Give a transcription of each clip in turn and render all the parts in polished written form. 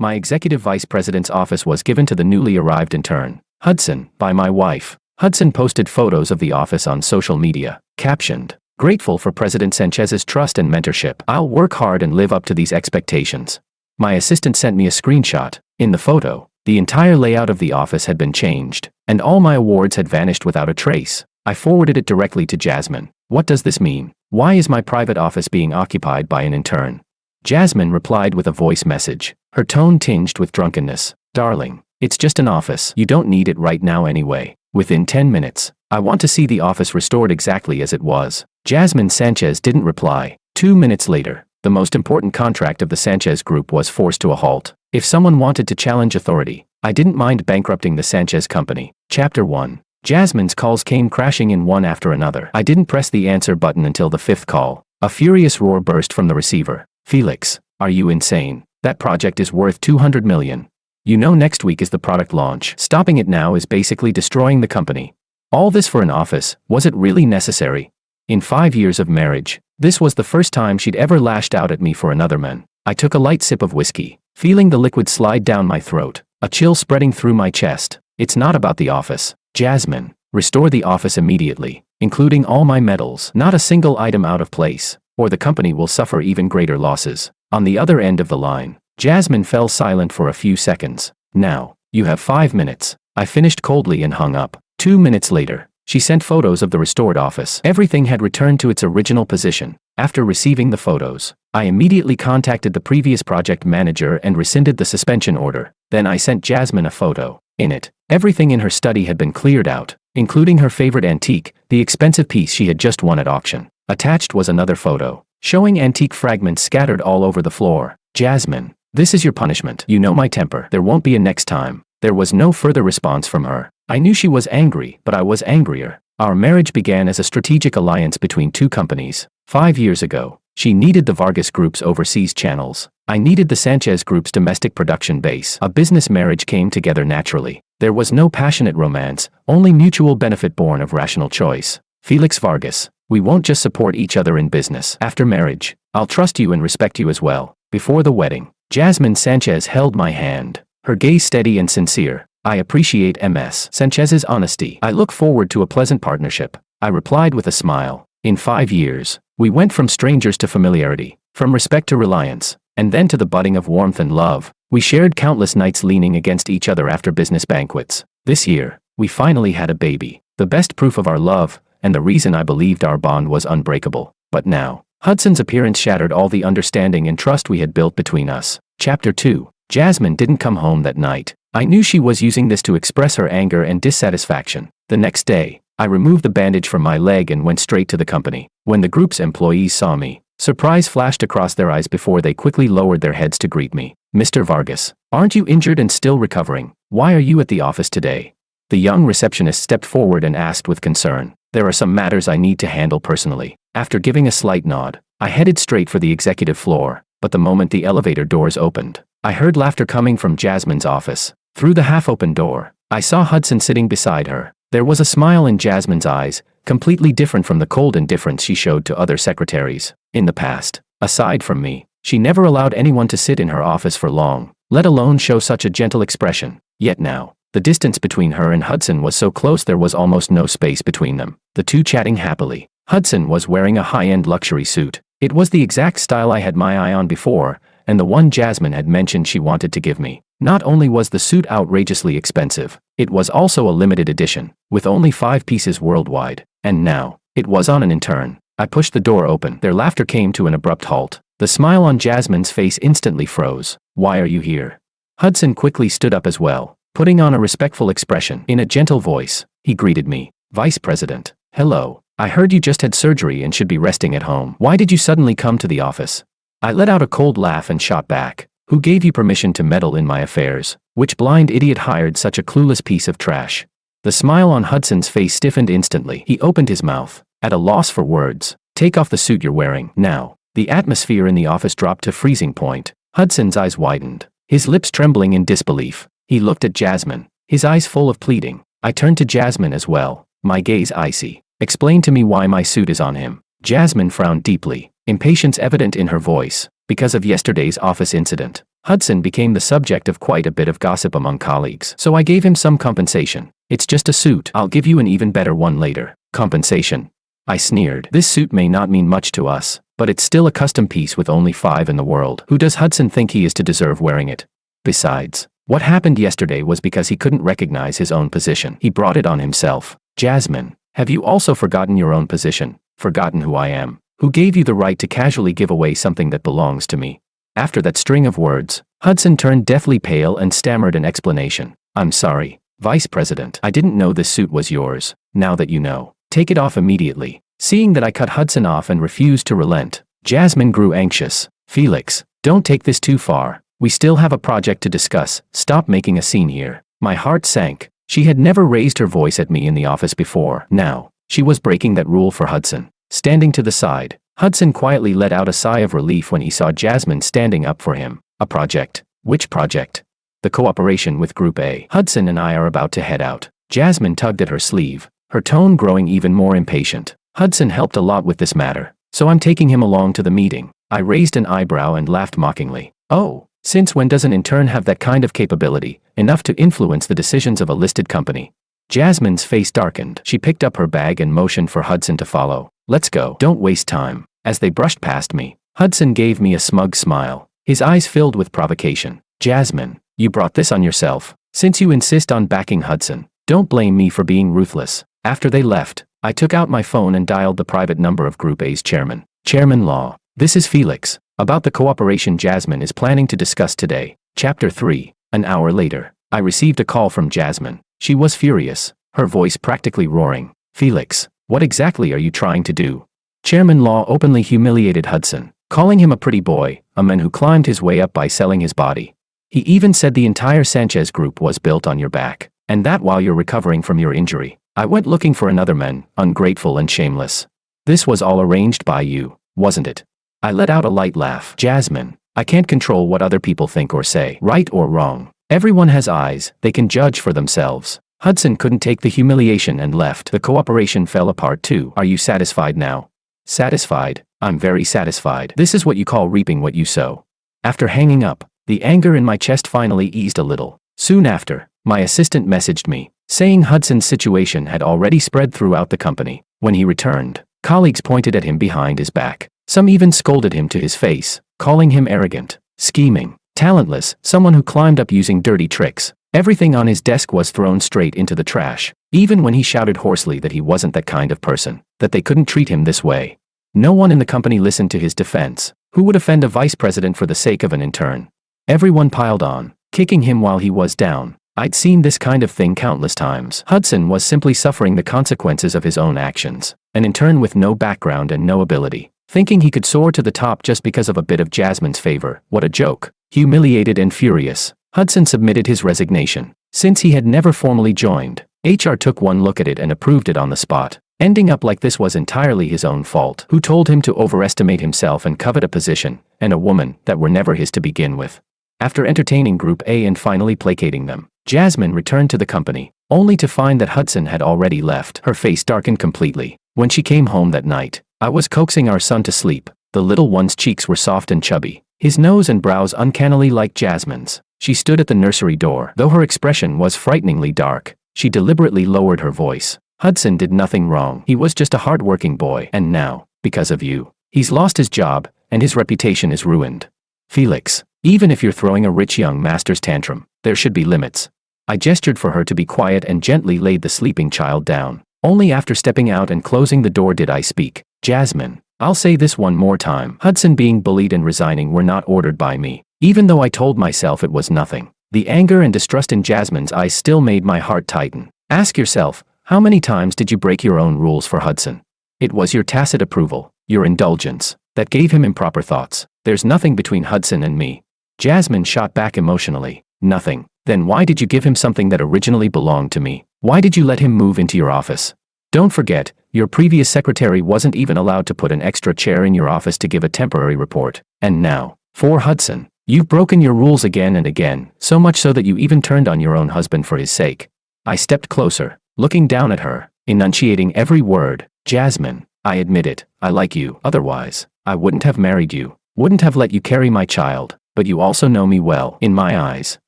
My executive vice president's office was given to the newly arrived intern, Hudson, by my wife. Hudson posted photos of the office on social media, captioned, "Grateful for President Sanchez's trust and mentorship. I'll work hard and live up to these expectations." My assistant sent me a screenshot. In the photo, the entire layout of the office had been changed, and all my awards had vanished without a trace. I forwarded it directly to Jasmine. "What does this mean? Why is my private office being occupied by an intern?" Jasmine replied with a voice message, her tone tinged with drunkenness. "Darling, it's just an office. You don't need it right now anyway. Within 10 minutes, I want to see the office restored exactly as it was." Jasmine Sanchez didn't reply. 2 minutes later, the most important contract of the Sanchez Group was forced to a halt. If someone wanted to challenge authority, I didn't mind bankrupting the Sanchez Company. Chapter 1. Jasmine's calls came crashing in one after another. I didn't press the answer button until the 5th call. A furious roar burst from the receiver. "Felix, are you insane? That project is worth $200 million. You know next week is the product launch. Stopping it now is basically destroying the company. All this for an office, was it really necessary?" In 5 years of marriage, this was the first time she'd ever lashed out at me for another man. I took a light sip of whiskey, feeling the liquid slide down my throat, a chill spreading through my chest. "It's not about the office, Jasmine. Restore the office immediately, including all my medals, not a single item out of place, or the company will suffer even greater losses." On the other end of the line, Jasmine fell silent for a few seconds. "Now, you have 5 minutes. I finished coldly and hung up. 2 minutes later, she sent photos of the restored office. Everything had returned to its original position. After receiving the photos, I immediately contacted the previous project manager and rescinded the suspension order. Then I sent Jasmine a photo. In it, everything in her study had been cleared out, including her favorite antique, the expensive piece she had just won at auction. Attached was another photo, showing antique fragments scattered all over the floor. "Jasmine, this is your punishment. You know my temper. There won't be a next time." There was no further response from her. I knew she was angry, but I was angrier. Our marriage began as a strategic alliance between two companies. 5 years ago, she needed the Vargas Group's overseas channels. I needed the Sanchez Group's domestic production base. A business marriage came together naturally. There was no passionate romance, only mutual benefit born of rational choice. "Felix Vargas, we won't just support each other in business. After marriage, I'll trust you and respect you as well." Before the wedding, Jasmine Sanchez held my hand, her gaze steady and sincere. "I appreciate Ms. Sanchez's honesty. I look forward to a pleasant partnership," I replied with a smile. In 5 years, we went from strangers to familiarity, from respect to reliance, and then to the budding of warmth and love. We shared countless nights leaning against each other after business banquets. This year, we finally had a baby, the best proof of our love, and the reason I believed our bond was unbreakable. But now, Hudson's appearance shattered all the understanding and trust we had built between us. Chapter 2. Jasmine didn't come home that night. I knew she was using this to express her anger and dissatisfaction. The next day, I removed the bandage from my leg and went straight to the company. When the group's employees saw me, surprise flashed across their eyes before they quickly lowered their heads to greet me. "Mr. Vargas, aren't you injured and still recovering? Why are you at the office today?" The young receptionist stepped forward and asked with concern. "There are some matters I need to handle personally." After giving a slight nod, I headed straight for the executive floor, but the moment the elevator doors opened, I heard laughter coming from Jasmine's office. Through the half-open door, I saw Hudson sitting beside her. There was a smile in Jasmine's eyes, completely different from the cold indifference she showed to other secretaries. In the past, aside from me, she never allowed anyone to sit in her office for long, let alone show such a gentle expression. Yet now, the distance between her and Hudson was so close there was almost no space between them, the two chatting happily. Hudson was wearing a high-end luxury suit. It was the exact style I had my eye on before, and the one Jasmine had mentioned she wanted to give me. Not only was the suit outrageously expensive, it was also a limited edition, with only 5 pieces worldwide. And now, it was on an intern. I pushed the door open. Their laughter came to an abrupt halt. The smile on Jasmine's face instantly froze. "Why are you here?" Hudson quickly stood up as well, putting on a respectful expression. In a gentle voice, he greeted me. "Vice President, hello. I heard you just had surgery and should be resting at home. Why did you suddenly come to the office?" I let out a cold laugh and shot back. "Who gave you permission to meddle in my affairs? Which blind idiot hired such a clueless piece of trash?" The smile on Hudson's face stiffened instantly. He opened his mouth, at a loss for words. "Take off the suit you're wearing, now." The atmosphere in the office dropped to freezing point. Hudson's eyes widened, his lips trembling in disbelief. He looked at Jasmine, his eyes full of pleading. I turned to Jasmine as well, my gaze icy. "Explain to me why my suit is on him." Jasmine frowned deeply, impatience evident in her voice. Because of yesterday's office incident, Hudson became the subject of quite a bit of gossip among colleagues. So I gave him some compensation. It's just a suit. I'll give you an even better one later. Compensation. I sneered. This suit may not mean much to us, but it's still a custom piece with only 5 in the world. Who does Hudson think he is to deserve wearing it? Besides, what happened yesterday was because he couldn't recognize his own position. He brought it on himself. Jasmine, have you also forgotten your own position? Forgotten who I am? Who gave you the right to casually give away something that belongs to me? After that string of words, Hudson turned deathly pale and stammered an explanation. I'm sorry, Vice President. I didn't know this suit was yours. Now that you know, take it off immediately. Seeing that I cut Hudson off and refused to relent, Jasmine grew anxious. Felix, don't take this too far. We still have a project to discuss. Stop making a scene here. My heart sank. She had never raised her voice at me in the office before. Now, she was breaking that rule for Hudson. Standing to the side, Hudson quietly let out a sigh of relief when he saw Jasmine standing up for him. A project. Which project? The cooperation with Group A. Hudson and I are about to head out. Jasmine tugged at her sleeve, her tone growing even more impatient. Hudson helped a lot with this matter, so I'm taking him along to the meeting. I raised an eyebrow and laughed mockingly. Oh, since when does an intern have that kind of capability, enough to influence the decisions of a listed company? Jasmine's face darkened. She picked up her bag and motioned for Hudson to follow. Let's go. Don't waste time. As they brushed past me, Hudson gave me a smug smile, his eyes filled with provocation. Jasmine, you brought this on yourself. Since you insist on backing Hudson, don't blame me for being ruthless. After they left, I took out my phone and dialed the private number of Group A's chairman. Chairman Law, this is Felix. About the cooperation Jasmine is planning to discuss today. Chapter 3. An hour later, I received a call from Jasmine. She was furious, her voice practically roaring. Felix, what exactly are you trying to do? Chairman Law openly humiliated Hudson, calling him a pretty boy, a man who climbed his way up by selling his body. He even said the entire Sanchez group was built on your back, and that while you're recovering from your injury, I went looking for another man, ungrateful and shameless. This was all arranged by you, wasn't it? I let out a light laugh. Jasmine, I can't control what other people think or say, right or wrong. Everyone has eyes, they can judge for themselves. Hudson couldn't take the humiliation and left. The cooperation fell apart too. Are you satisfied now? Satisfied? I'm very satisfied. This is what you call reaping what you sow. After hanging up, the anger in my chest finally eased a little. Soon after, my assistant messaged me, saying Hudson's situation had already spread throughout the company. When he returned, colleagues pointed at him behind his back. Some even scolded him to his face, calling him arrogant, scheming, talentless, someone who climbed up using dirty tricks. Everything on his desk was thrown straight into the trash, even when he shouted hoarsely that he wasn't that kind of person, that they couldn't treat him this way. No one in the company listened to his defense. Who would offend a vice president for the sake of an intern? Everyone piled on, kicking him while he was down. I'd seen this kind of thing countless times. Hudson was simply suffering the consequences of his own actions. An intern with no background and no ability, thinking he could soar to the top just because of a bit of Jasmine's favor. What a joke. Humiliated and furious, Hudson submitted his resignation. Since he had never formally joined, HR took one look at it and approved it on the spot. Ending up like this was entirely his own fault. Who told him to overestimate himself and covet a position, and a woman, that were never his to begin with? After entertaining Group A and finally placating them, Jasmine returned to the company, only to find that Hudson had already left. Her face darkened completely. When she came home that night, I was coaxing our son to sleep. The little one's cheeks were soft and chubby, his nose and brows uncannily like Jasmine's. She stood at the nursery door. Though her expression was frighteningly dark, she deliberately lowered her voice. Hudson did nothing wrong. He was just a hard-working boy. And now, because of you, he's lost his job, and his reputation is ruined. Felix, even if you're throwing a rich young master's tantrum, there should be limits. I gestured for her to be quiet and gently laid the sleeping child down. Only after stepping out and closing the door did I speak. Jasmine, I'll say this one more time. Hudson being bullied and resigning were not ordered by me. Even though I told myself it was nothing, the anger and distrust in Jasmine's eyes still made my heart tighten. Ask yourself, how many times did you break your own rules for Hudson? It was your tacit approval, your indulgence, that gave him improper thoughts. There's nothing between Hudson and me. Jasmine shot back emotionally. Nothing. Then why did you give him something that originally belonged to me? Why did you let him move into your office? Don't forget, your previous secretary wasn't even allowed to put an extra chair in your office to give a temporary report. And now, for Hudson, you've broken your rules again and again, so much so that you even turned on your own husband for his sake. I stepped closer, looking down at her, enunciating every word. Jasmine, I admit it, I like you. Otherwise, I wouldn't have married you. Wouldn't have let you carry my child, but you also know me well. In my eyes,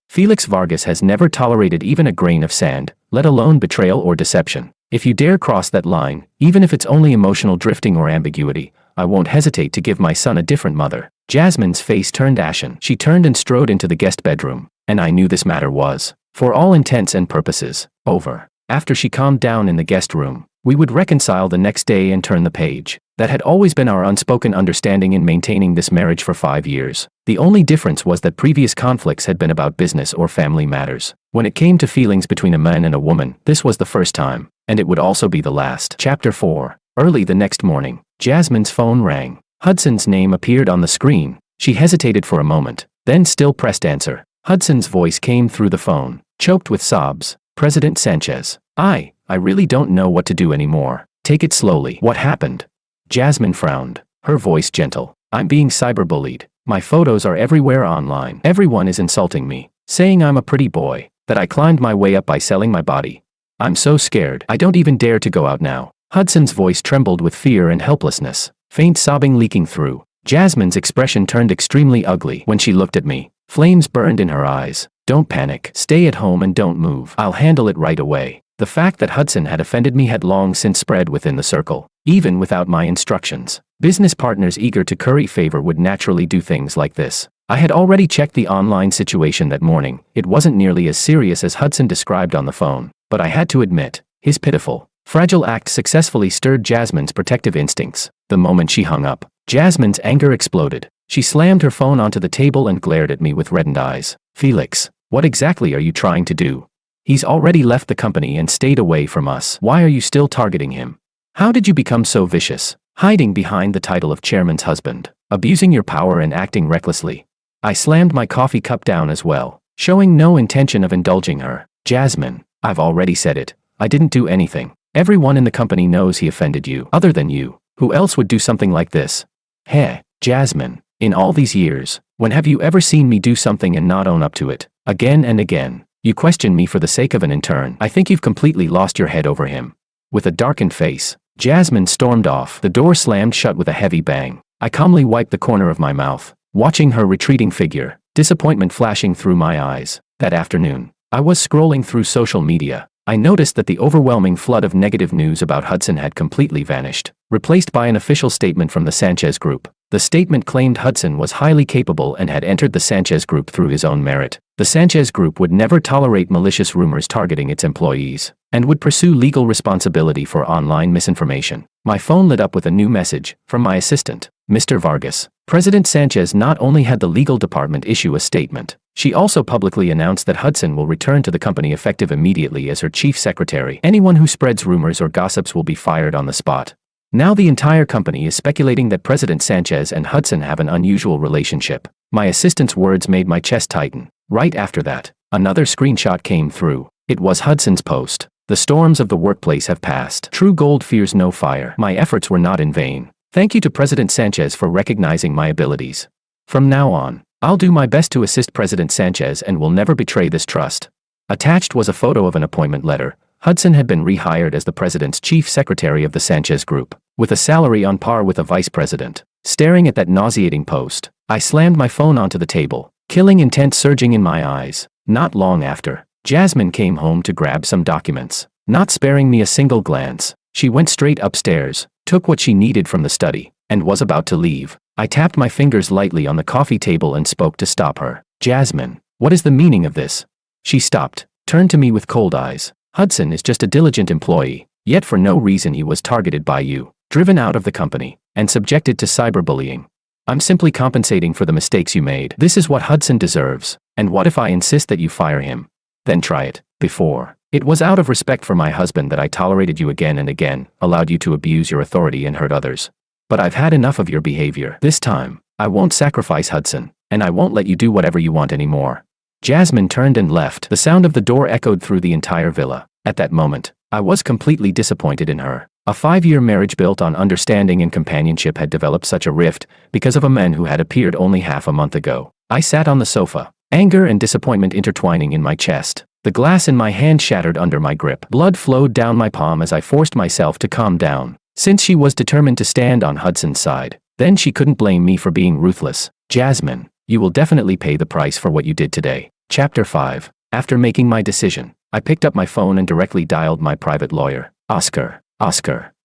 Felix Vargas has never tolerated even a grain of sand, let alone betrayal or deception. If you dare cross that line, even if it's only emotional drifting or ambiguity, I won't hesitate to give my son a different mother. Jasmine's face turned ashen. She turned and strode into the guest bedroom, and I knew this matter was, for all intents and purposes, over. After she calmed down in the guest room, we would reconcile the next day and turn the page. That had always been our unspoken understanding in maintaining this marriage for 5 years. The only difference was that previous conflicts had been about business or family matters. When it came to feelings between a man and a woman, this was the first time, and it would also be the last. Chapter 4. Early the next morning, Jasmine's phone rang. Hudson's name appeared on the screen. She hesitated for a moment, then still pressed answer. Hudson's voice came through the phone, choked with sobs. President Sanchez. I really don't know what to do anymore. Take it slowly. What happened? Jasmine frowned, her voice gentle. I'm being cyberbullied. My photos are everywhere online. Everyone is insulting me, saying I'm a pretty boy, that I climbed my way up by selling my body. I'm so scared. I don't even dare to go out now. Hudson's voice trembled with fear and helplessness, faint sobbing leaking through. Jasmine's expression turned extremely ugly when she looked at me. Flames burned in her eyes. Don't panic. Stay at home and don't move. I'll handle it right away. The fact that Hudson had offended me had long since spread within the circle, even without my instructions. Business partners eager to curry favor would naturally do things like this. I had already checked the online situation that morning. It wasn't nearly as serious as Hudson described on the phone, but I had to admit, his pitiful, fragile act successfully stirred Jasmine's protective instincts. The moment she hung up, Jasmine's anger exploded. She slammed her phone onto the table and glared at me with reddened eyes. Felix, what exactly are you trying to do? He's already left the company and stayed away from us. Why are you still targeting him? How did you become so vicious, hiding behind the title of chairman's husband, abusing your power and acting recklessly? I slammed my coffee cup down as well, showing no intention of indulging her. Jasmine, I've already said it. I didn't do anything. Everyone in the company knows he offended you. Other than you, who else would do something like this? Hey, Jasmine, in all these years, when have you ever seen me do something and not own up to it? Again and again. You question me for the sake of an intern. I think you've completely lost your head over him. With a darkened face, Jasmine stormed off. The door slammed shut with a heavy bang. I calmly wiped the corner of my mouth, watching her retreating figure, disappointment flashing through my eyes. That afternoon, I was scrolling through social media. I noticed that the overwhelming flood of negative news about Hudson had completely vanished, replaced by an official statement from the Sanchez Group. The statement claimed Hudson was highly capable and had entered the Sanchez Group through his own merit. The Sanchez Group would never tolerate malicious rumors targeting its employees, and would pursue legal responsibility for online misinformation. My phone lit up with a new message from my assistant, Mr. Vargas. President Sanchez not only had the legal department issue a statement, she also publicly announced that Hudson will return to the company effective immediately as her chief secretary. Anyone who spreads rumors or gossips will be fired on the spot. Now the entire company is speculating that President Sanchez and Hudson have an unusual relationship. My assistant's words made my chest tighten. Right after that, another screenshot came through. It was Hudson's post. The storms of the workplace have passed. True gold fears no fire. My efforts were not in vain. Thank you to President Sanchez for recognizing my abilities. From now on, I'll do my best to assist President Sanchez and will never betray this trust. Attached was a photo of an appointment letter. Hudson had been rehired as the president's chief secretary of the Sanchez Group, with a salary on par with a vice president. Staring at that nauseating post, I slammed my phone onto the table, killing intent surging in my eyes. Not long after, Jasmine came home to grab some documents. Not sparing me a single glance, she went straight upstairs, took what she needed from the study, and was about to leave. I tapped my fingers lightly on the coffee table and spoke to stop her. Jasmine, what is the meaning of this? She stopped, turned to me with cold eyes. Hudson is just a diligent employee, yet for no reason he was targeted by you, driven out of the company, and subjected to cyberbullying. I'm simply compensating for the mistakes you made. This is what Hudson deserves. And what if I insist that you fire him? Then try it. Before, it was out of respect for my husband that I tolerated you again and again, allowed you to abuse your authority and hurt others. But I've had enough of your behavior. This time, I won't sacrifice Hudson, and I won't let you do whatever you want anymore. Jasmine turned and left. The sound of the door echoed through the entire villa. At that moment, I was completely disappointed in her. A 5-year marriage built on understanding and companionship had developed such a rift because of a man who had appeared only half a month ago. I sat on the sofa, anger and disappointment intertwining in my chest. The glass in my hand shattered under my grip. Blood flowed down my palm as I forced myself to calm down. Since she was determined to stand on Hudson's side, Then she couldn't blame me for being ruthless. Jasmine, you will definitely pay the price for what you did today. Chapter 5. After making my decision, I picked up my phone and directly dialed my private lawyer. Oscar,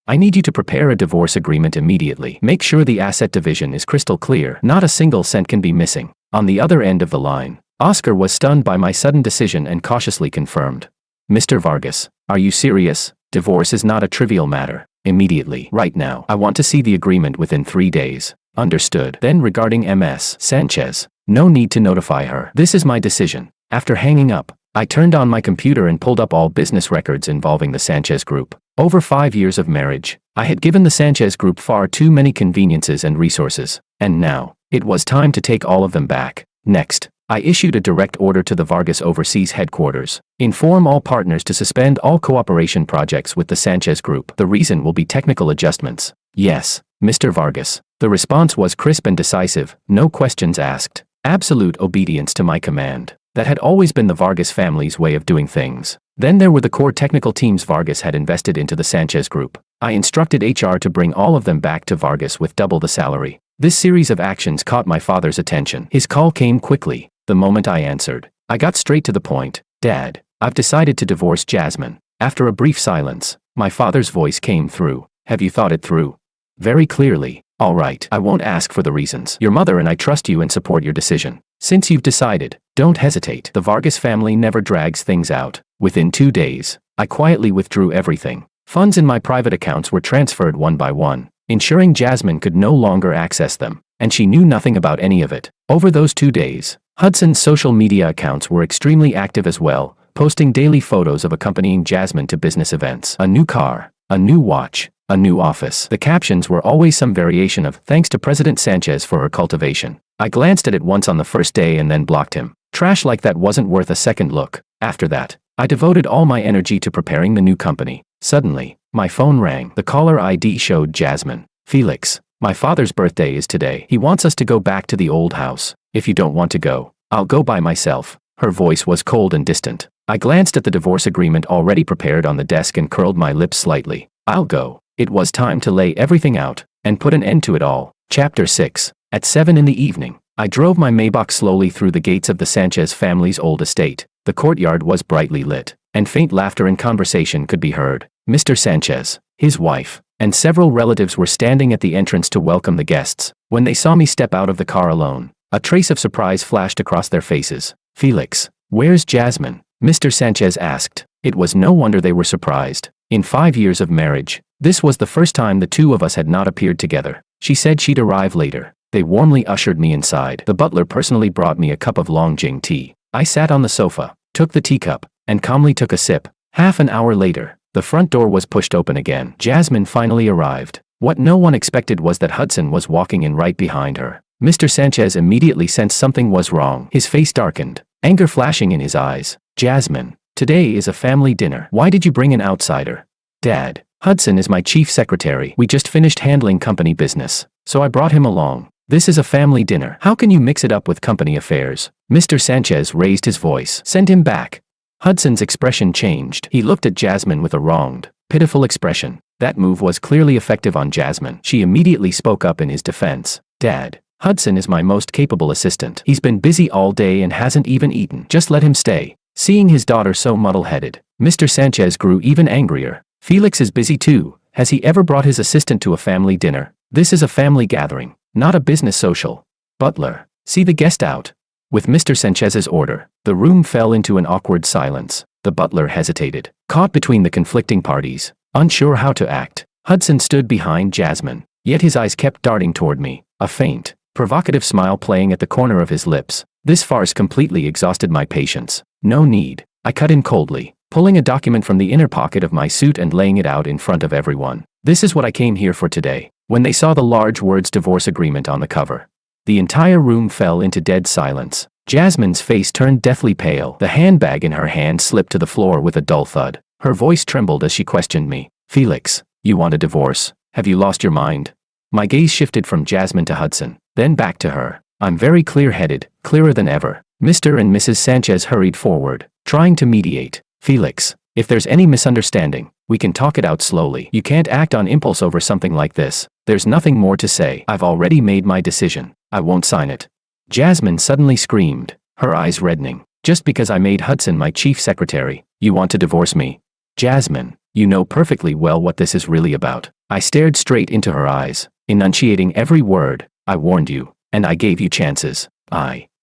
I need you to prepare a divorce agreement immediately. Make sure the asset division is crystal clear. Not a single cent can be missing. On the other end of the line, Oscar was stunned by my sudden decision and cautiously confirmed. Mr. Vargas, are you serious? Divorce is not a trivial matter. Immediately. Right now. I want to see the agreement within 3 days. Understood. Then regarding Ms. Sanchez, no need to notify her. This is my decision. After hanging up, I turned on my computer and pulled up all business records involving the Sanchez Group. Over 5 years of marriage, I had given the Sanchez Group far too many conveniences and resources, and now, it was time to take all of them back. Next, I issued a direct order to the Vargas overseas headquarters. Inform all partners to suspend all cooperation projects with the Sanchez Group. The reason will be technical adjustments. Yes, Mr. Vargas. The response was crisp and decisive, no questions asked. Absolute obedience to my command. That had always been the Vargas family's way of doing things. Then there were the core technical teams Vargas had invested into the Sanchez Group. I instructed HR to bring all of them back to Vargas with double the salary. This series of actions caught my father's attention. His call came quickly. The moment I answered, I got straight to the point. Dad, I've decided to divorce Jasmine. After a brief silence, my father's voice came through. Have you thought it through? Very clearly. All right, I won't ask for the reasons. Your mother and I trust you and support your decision. Since you've decided, don't hesitate. The Vargas family never drags things out. Within 2 days, I quietly withdrew everything. Funds in my private accounts were transferred one by one, ensuring Jasmine could no longer access them, and she knew nothing about any of it. Over those 2 days, Hudson's social media accounts were extremely active as well, posting daily photos of accompanying Jasmine to business events. A new car, a new watch, a new office. The captions were always some variation of, "Thanks to President Sanchez for her cultivation." I glanced at it once on the first day and then blocked him. Trash like that wasn't worth a second look. After that, I devoted all my energy to preparing the new company. Suddenly, my phone rang. The caller ID showed Jasmine. "Felix, my father's birthday is today. He wants us to go back to the old house. If you don't want to go, I'll go by myself." Her voice was cold and distant. I glanced at the divorce agreement already prepared on the desk and curled my lips slightly. I'll go. It was time to lay everything out and put an end to it all. Chapter 6. At 7 in the evening, I drove my Maybach slowly through the gates of the Sanchez family's old estate. The courtyard was brightly lit, and faint laughter and conversation could be heard. Mr. Sanchez, his wife, and several relatives were standing at the entrance to welcome the guests. When they saw me step out of the car alone, a trace of surprise flashed across their faces. "Felix, where's Jasmine?" Mr. Sanchez asked. It was no wonder they were surprised. In 5 years of marriage, this was the first time the two of us had not appeared together. She said she'd arrive later. They warmly ushered me inside. The butler personally brought me a cup of Longjing tea. I sat on the sofa, took the teacup, and calmly took a sip. Half an hour later, the front door was pushed open again. Jasmine finally arrived. What no one expected was that Hudson was walking in right behind her. Mr. Sanchez immediately sensed something was wrong. His face darkened, anger flashing in his eyes. "Jasmine, today is a family dinner. Why did you bring an outsider?" "Dad, Hudson is my chief secretary. We just finished handling company business, so I brought him along. This is a family dinner. How can you mix it up with company affairs?" Mr. Sanchez raised his voice. "Send him back." Hudson's expression changed. He looked at Jasmine with a wronged, pitiful expression. That move was clearly effective on Jasmine. She immediately spoke up in his defense. "Dad, Hudson is my most capable assistant. He's been busy all day and hasn't even eaten. Just let him stay." Seeing his daughter so muddle-headed, Mr. Sanchez grew even angrier. "Felix is busy too. Has he ever brought his assistant to a family dinner? This is a family gathering, not a business social. Butler, see the guest out." With Mr. Sanchez's order, the room fell into an awkward silence. The butler hesitated, caught between the conflicting parties, unsure how to act. Hudson stood behind Jasmine, yet his eyes kept darting toward me, a faint, provocative smile playing at the corner of his lips. This farce completely exhausted my patience. "No need," I cut in coldly, pulling a document from the inner pocket of my suit and laying it out in front of everyone. "This is what I came here for today." When they saw the large words "divorce agreement" on the cover, the entire room fell into dead silence. Jasmine's face turned deathly pale. The handbag in her hand slipped to the floor with a dull thud. Her voice trembled as she questioned me. "Felix, you want a divorce? Have you lost your mind?" My gaze shifted from Jasmine to Hudson, then back to her. "I'm very clear-headed, clearer than ever." Mr. and Mrs. Sanchez hurried forward, trying to mediate. "Felix, if there's any misunderstanding, we can talk it out slowly. You can't act on impulse over something like this." There's nothing more to say. I've already made my decision. I won't sign it. Jasmine suddenly screamed, her eyes reddening. Just because I made Hudson my chief secretary, you want to divorce me? Jasmine, you know perfectly well what this is really about. I stared straight into her eyes, enunciating every word. I warned you, and I gave you chances.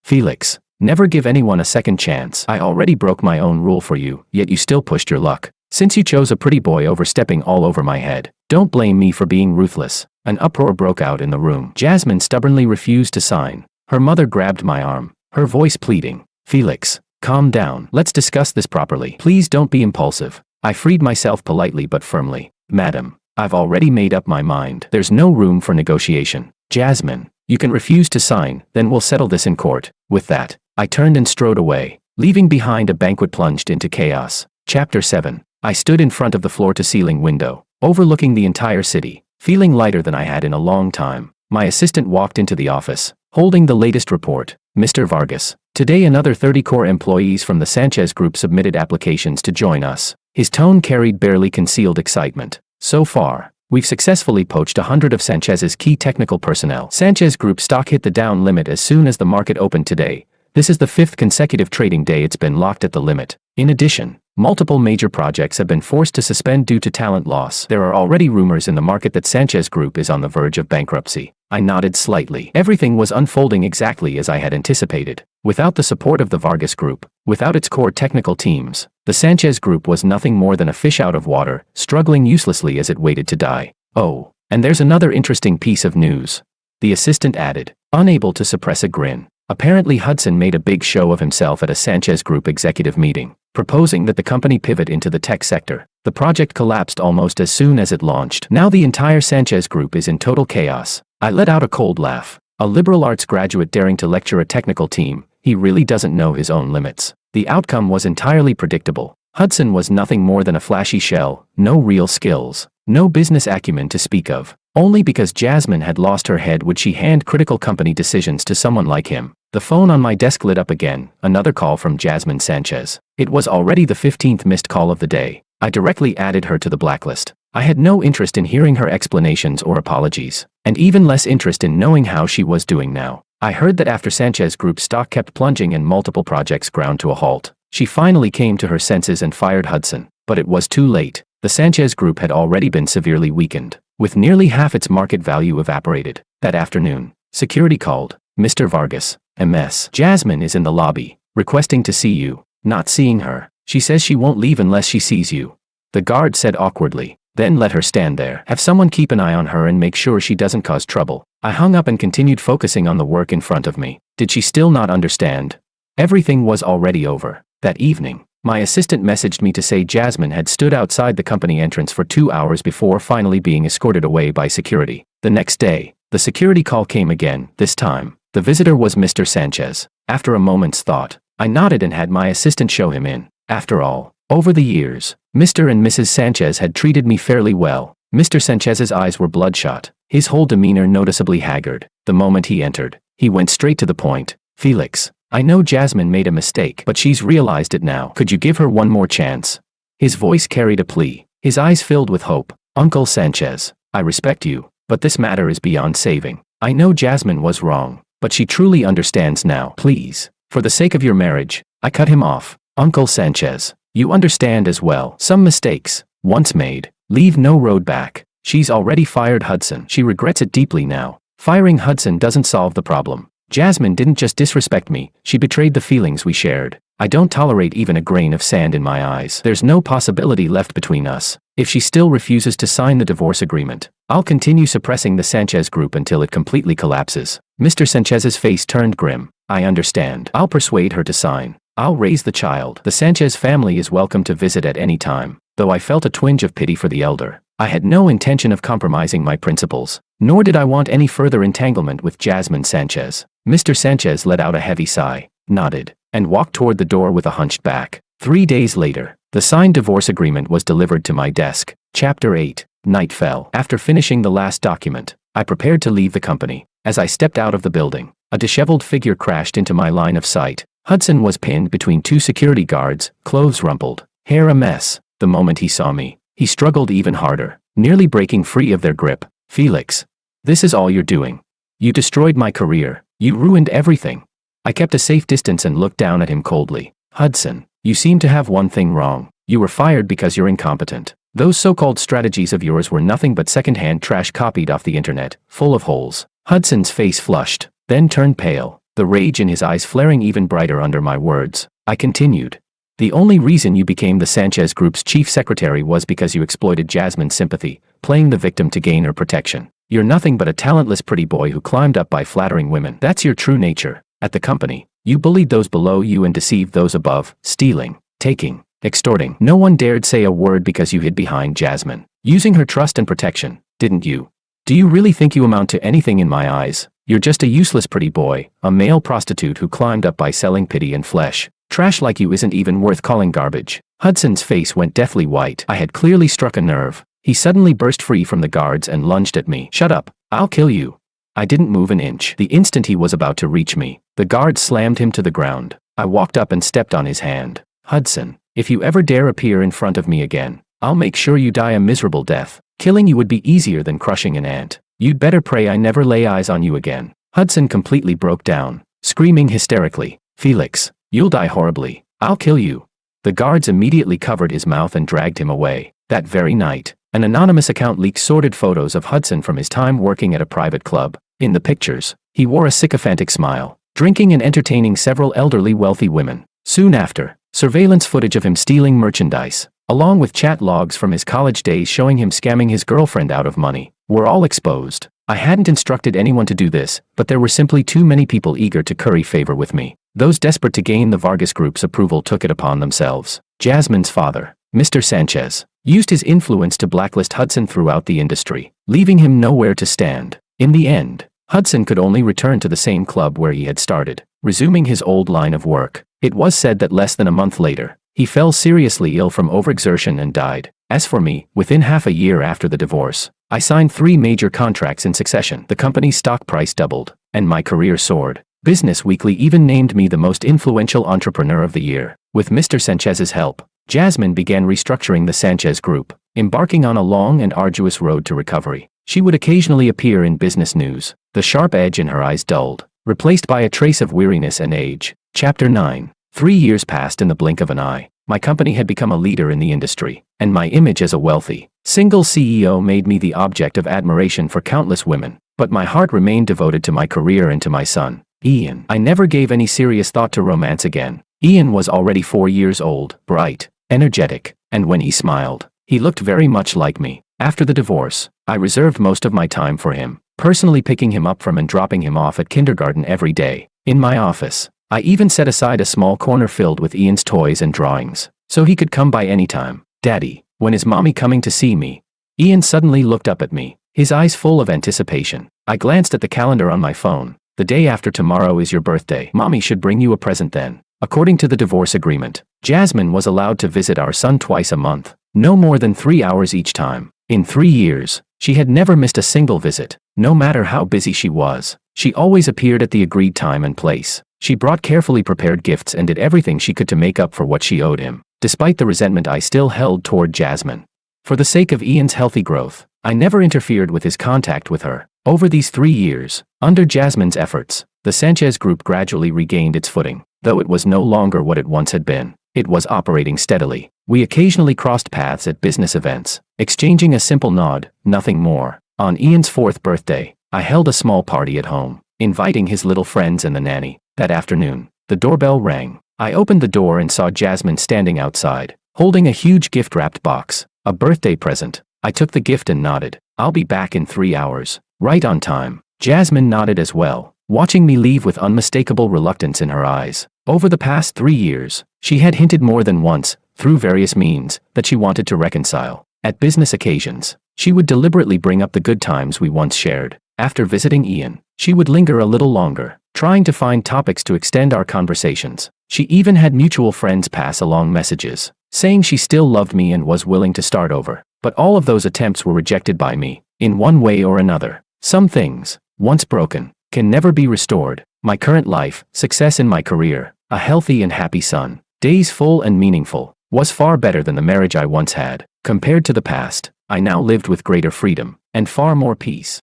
Felix, never give anyone a second chance. I already broke my own rule for you, yet you still pushed your luck. Since you chose a pretty boy over stepping all over my head, don't blame me for being ruthless. An uproar broke out in the room. Jasmine stubbornly refused to sign. Her mother grabbed my arm, her voice pleading. Felix, calm down. Let's discuss this properly. Please don't be impulsive. I freed myself politely but firmly. Madam, I've already made up my mind. There's no room for negotiation. Jasmine, you can refuse to sign, then we'll settle this in court. With that, I turned and strode away, leaving behind a banquet plunged into chaos. Chapter 7. I stood in front of the floor-to-ceiling window, overlooking the entire city, feeling lighter than I had in a long time. My assistant walked into the office, holding the latest report. Mr. Vargas, today another 30 core employees from the Sanchez Group submitted applications to join us. His tone carried barely concealed excitement. So far, we've successfully poached 100 of Sanchez's key technical personnel. Sanchez Group stock hit the down limit as soon as the market opened today. This is the 5th consecutive trading day it's been locked at the limit. In addition, multiple major projects have been forced to suspend due to talent loss. There are already rumors in the market that Sanchez Group is on the verge of bankruptcy. I nodded slightly. Everything was unfolding exactly as I had anticipated. Without the support of the Vargas Group, without its core technical teams, the Sanchez Group was nothing more than a fish out of water, struggling uselessly as it waited to die. Oh, and there's another interesting piece of news. The assistant added, unable to suppress a grin. Apparently Hudson made a big show of himself at a Sanchez Group executive meeting, proposing that the company pivot into the tech sector. The project collapsed almost as soon as it launched. Now the entire Sanchez Group is in total chaos. I let out a cold laugh. A liberal arts graduate daring to lecture a technical team, he really doesn't know his own limits. The outcome was entirely predictable. Hudson was nothing more than a flashy shell, no real skills, no business acumen to speak of. Only because Jasmine had lost her head would she hand critical company decisions to someone like him. The phone on my desk lit up again, another call from Jasmine Sanchez. It was already the 15th missed call of the day. I directly added her to the blacklist. I had no interest in hearing her explanations or apologies, and even less interest in knowing how she was doing now. I heard that after Sanchez Group's stock kept plunging and multiple projects ground to a halt, she finally came to her senses and fired Hudson. But it was too late. The Sanchez Group had already been severely weakened, with nearly half its market value evaporated. That afternoon, security called. Mr. Vargas, MS. Jasmine is in the lobby, requesting to see you. Not seeing her. She says she won't leave unless she sees you. The guard said awkwardly. Then let her stand there. Have someone keep an eye on her and make sure she doesn't cause trouble. I hung up and continued focusing on the work in front of me. Did she still not understand? Everything was already over. That evening, my assistant messaged me to say Jasmine had stood outside the company entrance for 2 hours before finally being escorted away by security. The next day, the security call came again. This time, the visitor was Mr. Sanchez. After a moment's thought, I nodded and had my assistant show him in. After all, over the years, Mr. and Mrs. Sanchez had treated me fairly well. Mr. Sanchez's eyes were bloodshot, his whole demeanor noticeably haggard. The moment he entered, he went straight to the point. Felix, I know Jasmine made a mistake, but she's realized it now. Could you give her one more chance? His voice carried a plea, his eyes filled with hope. Uncle Sanchez, I respect you, but this matter is beyond saving. I know Jasmine was wrong, but she truly understands now. Please, for the sake of your marriage. I cut him off. Uncle Sanchez, you understand as well. Some mistakes, once made, leave no road back. She's already fired Hudson. She regrets it deeply now. Firing Hudson doesn't solve the problem. Jasmine didn't just disrespect me, she betrayed the feelings we shared. I don't tolerate even a grain of sand in my eyes. There's no possibility left between us. If she still refuses to sign the divorce agreement, I'll continue suppressing the Sanchez Group until it completely collapses. Mr. Sanchez's face turned grim. I understand. I'll persuade her to sign. I'll raise the child. The Sanchez family is welcome to visit at any time. Though I felt a twinge of pity for the elder, I had no intention of compromising my principles, nor did I want any further entanglement with Jasmine Sanchez. Mr. Sanchez let out a heavy sigh, nodded, and walked toward the door with a hunched back. 3 days later, the signed divorce agreement was delivered to my desk. Chapter 8. Night fell. After finishing the last document, I prepared to leave the company. As I stepped out of the building, a disheveled figure crashed into my line of sight. Hudson was pinned between 2 security guards, clothes rumpled, hair a mess. The moment he saw me, he struggled even harder, nearly breaking free of their grip. Felix, This is all you're doing. You destroyed my career. You ruined everything. I kept a safe distance and looked down at him coldly. Hudson, you seem to have one thing wrong. You were fired because you're incompetent. Those so-called strategies of yours were nothing but second-hand trash copied off the internet, full of holes. Hudson's face flushed, then turned pale, the rage in his eyes flaring even brighter under my words. I continued. The only reason you became the Sanchez Group's chief secretary was because you exploited Jasmine's sympathy, playing the victim to gain her protection. You're nothing but a talentless pretty boy who climbed up by flattering women. That's your true nature. At the company, you bullied those below you and deceived those above, stealing, taking, extorting. No one dared say a word because you hid behind Jasmine, using her trust and protection, didn't you? Do you really think you amount to anything in my eyes? You're just a useless pretty boy, a male prostitute who climbed up by selling pity and flesh. Trash like you isn't even worth calling garbage. Hudson's face went deathly white. I had clearly struck a nerve. He suddenly burst free from the guards and lunged at me. Shut up, I'll kill you. I didn't move an inch. The instant he was about to reach me, the guard slammed him to the ground. I walked up and stepped on his hand. Hudson, if you ever dare appear in front of me again, I'll make sure you die a miserable death. Killing you would be easier than crushing an ant. You'd better pray I never lay eyes on you again. Hudson completely broke down, screaming hysterically, Felix, you'll die horribly. I'll kill you. The guards immediately covered his mouth and dragged him away. That very night, an anonymous account leaked sordid photos of Hudson from his time working at a private club. In the pictures, he wore a sycophantic smile, drinking and entertaining several elderly wealthy women. Soon after, surveillance footage of him stealing merchandise, along with chat logs from his college days showing him scamming his girlfriend out of money, were all exposed. I hadn't instructed anyone to do this, but there were simply too many people eager to curry favor with me. Those desperate to gain the Vargas Group's approval took it upon themselves. Jasmine's father, Mr. Sanchez, used his influence to blacklist Hudson throughout the industry, leaving him nowhere to stand. In the end, Hudson could only return to the same club where he had started, resuming his old line of work. It was said that less than a month later, he fell seriously ill from overexertion and died. As for me, within half a year after the divorce, I signed 3 major contracts in succession. The company's stock price doubled, and my career soared. Business Weekly even named me the most influential entrepreneur of the year. With Mr. Sanchez's help, Jasmine began restructuring the Sanchez Group, embarking on a long and arduous road to recovery. She would occasionally appear in business news, the sharp edge in her eyes dulled, replaced by a trace of weariness and age. Chapter 9. 3 years passed in the blink of an eye. My company had become a leader in the industry, and my image as a wealthy, single CEO made me the object of admiration for countless women. But my heart remained devoted to my career and to my son, Ian. I never gave any serious thought to romance again. Ian was already 4 years old, bright, energetic, and when he smiled, he looked very much like me. After the divorce, I reserved most of my time for him, personally picking him up from and dropping him off at kindergarten every day. In my office, I even set aside a small corner filled with Ian's toys and drawings, so he could come by any time. Daddy, when is Mommy coming to see me? Ian suddenly looked up at me, his eyes full of anticipation. I glanced at the calendar on my phone. The day after tomorrow is your birthday. Mommy should bring you a present then. According to the divorce agreement, Jasmine was allowed to visit our son twice a month, no more than 3 hours each time. In 3 years, she had never missed a single visit. No matter how busy she was, she always appeared at the agreed time and place. She brought carefully prepared gifts and did everything she could to make up for what she owed him, despite the resentment I still held toward Jasmine. For the sake of Ian's healthy growth, I never interfered with his contact with her. Over these 3 years, under Jasmine's efforts, the Sanchez Group gradually regained its footing, though it was no longer what it once had been. It was operating steadily. We occasionally crossed paths at business events, exchanging a simple nod, nothing more. On Ian's 4th birthday, I held a small party at home, inviting his little friends and the nanny. That afternoon, the doorbell rang. I opened the door and saw Jasmine standing outside, holding a huge gift-wrapped box, a birthday present. I took the gift and nodded. I'll be back in 3 hours, right on time. Jasmine nodded as well, watching me leave with unmistakable reluctance in her eyes. Over the past 3 years, she had hinted more than once, through various means, that she wanted to reconcile. At business occasions, she would deliberately bring up the good times we once shared. After visiting Ian, she would linger a little longer, trying to find topics to extend our conversations. She even had mutual friends pass along messages, saying she still loved me and was willing to start over. But all of those attempts were rejected by me, in one way or another. Some things, once broken, can never be restored. My current life, success in my career, a healthy and happy son, days full and meaningful, was far better than the marriage I once had. Compared to the past, I now lived with greater freedom, and far more peace.